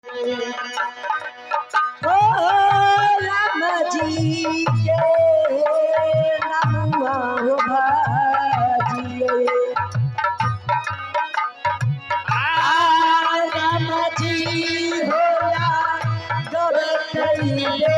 ओ राम जी के नमुआ हो भाजिए राम जी होला गवतैले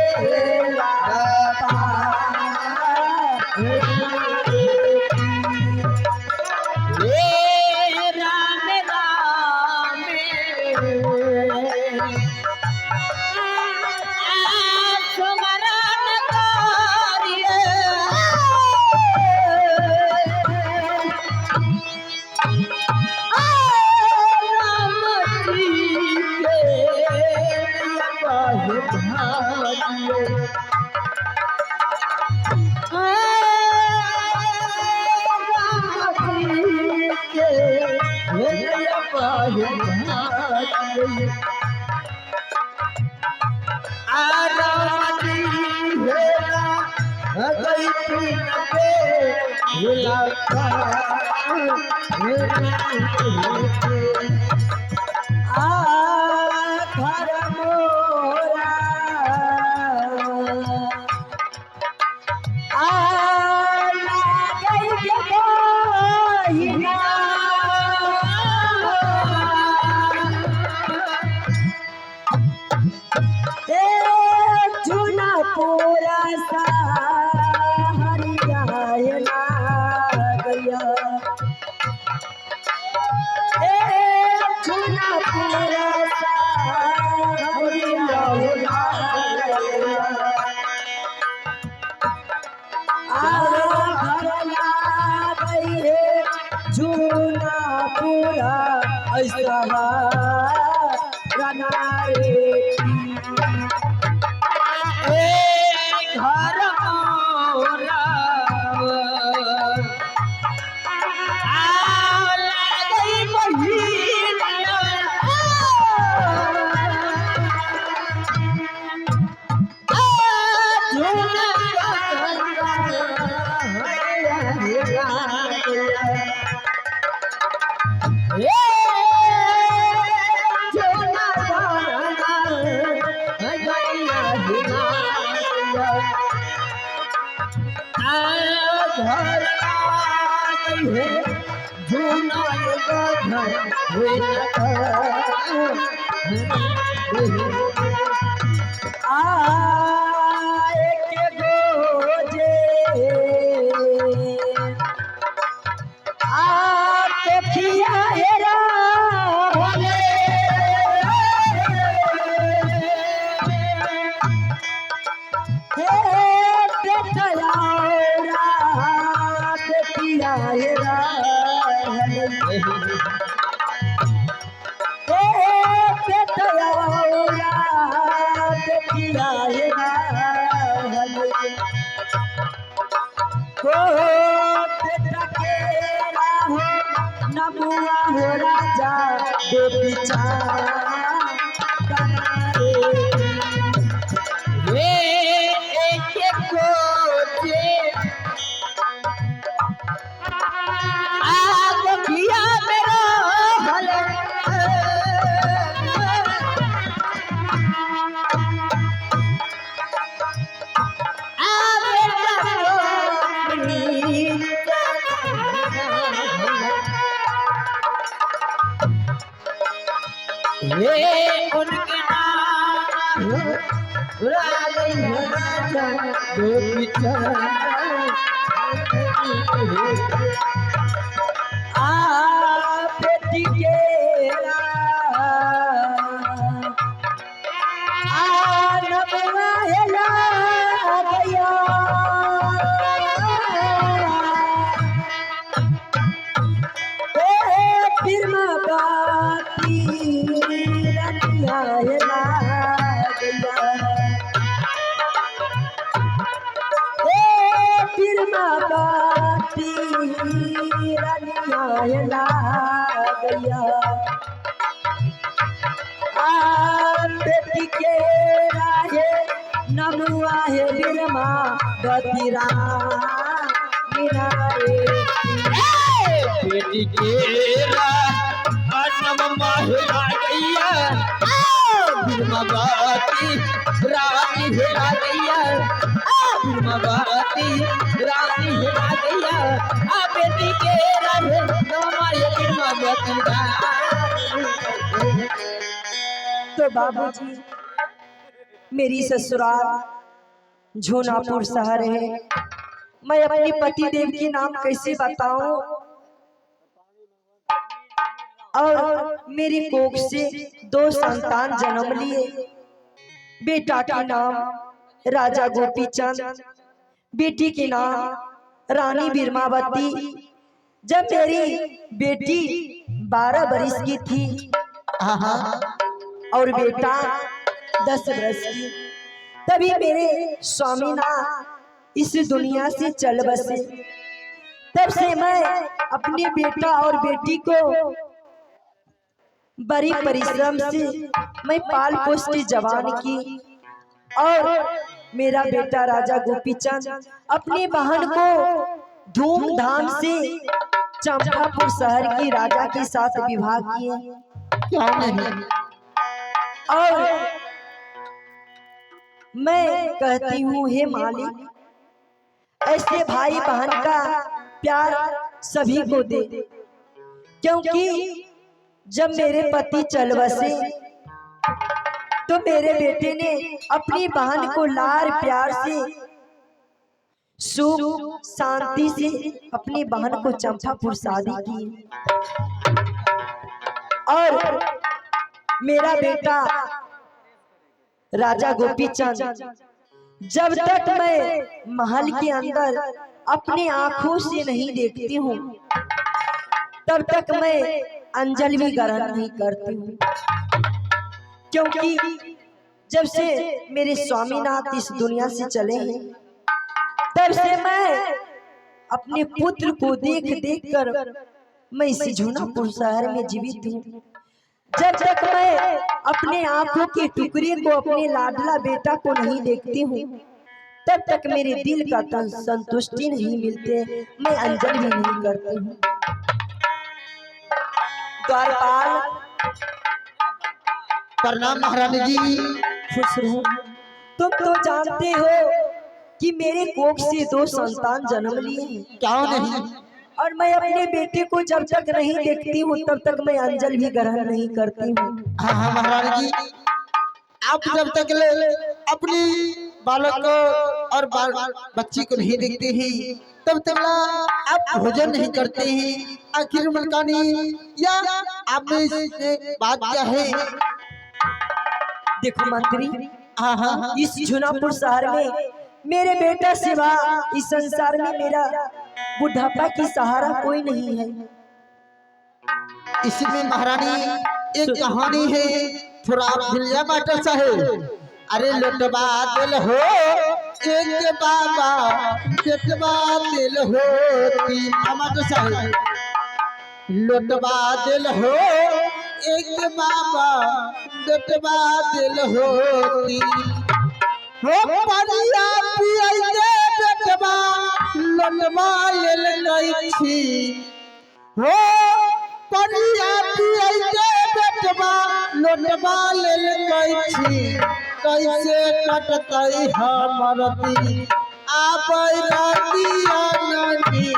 नमुआ हो राजा दो उनके नाम बेटी के बेटी के नमुआ है बिरमा गतिरा बेटी के नमुआ है बीरमावती रानी हेरा गैया बीरमावती रानी हेरा गैया बेटी के रहे नमाय बीरमावती रानी। तो बाबूजी मेरी ससुराल झोनापुर शहर है। मैं अपने पति देव के नाम कैसे बताऊं? और मेरी कोख से 2 संतान जन्म लिए। बेटा का नाम राजा गोपीचंद, बेटी के नाम रानी बीरमावती। जब मेरी बेटी 12 वर्ष की थी और बेटा 10 वर्ष की, तभी मेरे स्वामीनाथ इस दुनिया से चल बसे। तब से मैं अपने बेटा और बेटी को बड़ी परिश्रम से मैं पाल पोस के जवान की। और मेरा बेटा राजा गोपीचंद अपनी बहन को धूमधाम से चंपापुर शहर की राजा के साथ विवाह किए। क्या नहीं? और मैं कहती हूँ, हे मालिक, ऐसे भाई बहन का प्यार सभी को दे, क्योंकि जब मेरे पति चल बसे तो मेरे बेटे ने अपनी बहन को लार प्यार से सुख शांति से अपनी बहन को चंपापुर शादी की। और मेरा बेटा राजा गोपीचंद जब तक मैं महल के अंदर अपनी आंखों से नहीं देखती हूँ तब तक मैं अंजलि भी ग्रहण नहीं करती हूँ, क्योंकि जब से मेरे स्वामीनाथ इस दुनिया से चले हैं तब से मैं अपने पुत्र को देख देख कर मैं इस झोनापुर शहर में जीवित हूँ। जब तक मैं अपने आंखों के टुकड़े को, अपने लाडला बेटा को नहीं देखती हूँ तब तक मेरे दिल का संतुष्टि नहीं मिलते, मैं अंजलि भी नहीं करती हूँ। द्वारपाल प्रणाम महारानी जी। खुश रहो। तुम तो जानते हो कि मेरे कोख से 2 संतान जन्म लिए हैं। क्या नहीं? और मैं अपने बेटे को जब तक नहीं देखती हूँ तब तक मैं अंजलि भी ग्रहण नहीं करती हूँ। हाँ महारानी जी, आप जब तक अपनी बालक को और बच्ची को नहीं देखते हैं तब तक आप भोजन नहीं करते हैं। आखिर मलकानी या आप में बात क्या है? देखो मंत्री, हाँ इस झोनापुर शहर में मेरे बेटा सिवा इस संसार में मेरा बुढ़ापा की सहारा कोई नहीं है। इसमें महारानी एक कहानी है, थोड़ा आप दिलिया मास्टर साहब। अरे लोटबा दिल हो एक बाबा बेटबा दिल हो तीन मास्टर साहब। लोटबा दिल हो एक बाबा बेटबा दिल हो तीन हो परिया पिया बेटबा लोटबा लेल गई छी हो परिया पिया बेटबा लोटबा लेल गई छी। कैसे कटतई हमर दी आबै रातिया नदी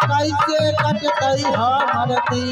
कैसे कटतई हमर दी।